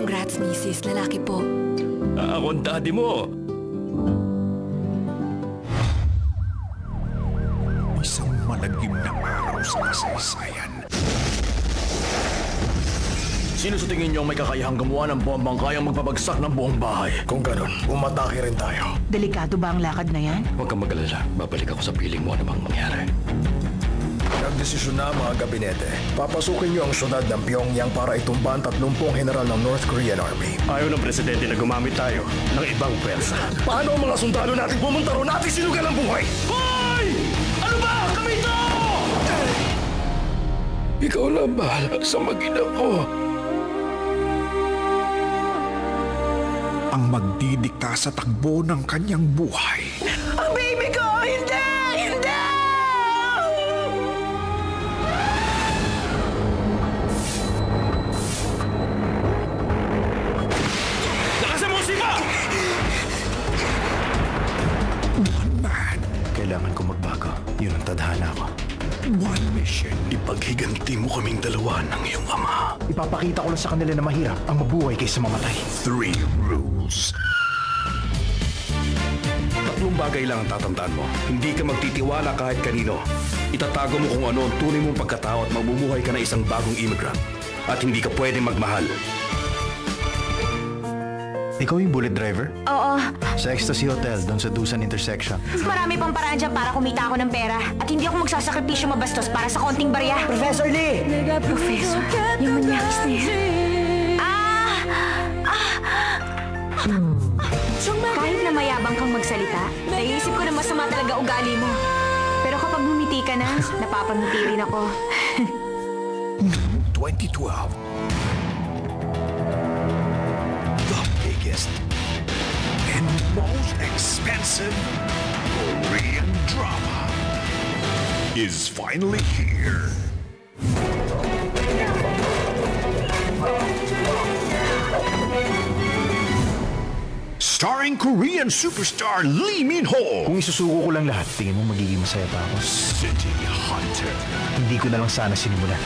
Congrats, Mrs. Lalaki po. Ako ang daddy mo. Isang malagim na araw sa kasaysayan. Sino sa tingin niyo ang may kakayahang gumawa ng bombang kayang magpabagsak ng buong bahay? Kung ganun, umatake rin tayo. Delikado ba ang lakad na yan? Huwag kang mag-alala. Babalik ako sa piling mo ano bang mangyari. Nagdesisyon na mga gabinete. Papasukin niyo ang syudad ng Pyongyang para itumba ang 30 general ng North Korean Army. Ayaw ng presidente na gumamit tayo ng ibang pwersa. Paano ang mga sundalo natin pumunta ron natin sinugal ang buhay? Hoy! Ano ba? Kami ito! Ikaw na bahala sa mag-ina ko. Ang magdidikta sa takbo ng kanyang buhay. Ang baby ko! Hindi! Hindi! Lakasan mo si Ma! One man, Kailangan ko magbago. Yun ang tadhana ko. one mission. Ipaghiganti mo kaming dalawa ng iyong ama. Ipapakita ko lang sa kanila na mahirap ang mabuhay kaysa mamatay. 3 rules. Tatlong bagay lang ang tatandaan mo. Hindi ka magtitiwala kahit kanino. Itatago mo kung ano ang tunay mong pagkatao at magbumuhay ka na isang bagong immigrant. At hindi ka pwedeng magmahal. Ikaw yung bullet driver? Oo. Sa Ecstasy Hotel, doon sa Dusan Intersection. Marami pang paraan dyan para kumita ako ng pera. At hindi ako magsasakripisyo mabastos para sa konting barya. Professor Lee! Professor, yung manyakis na yan. Kahit na mayabang kang magsalita, naiisip ko na masama talaga ugali mo. Pero kapag bumiti ka na, napapangiti rin ako. 2012. The biggest and most expensive Korean drama is finally here. Starring Korean superstar Lee Min-ho. Kung isusuko ko lang lahat, tingin mo magiging masaya pa ako. City Hunter. Hindi ko na lang sana sinimulan.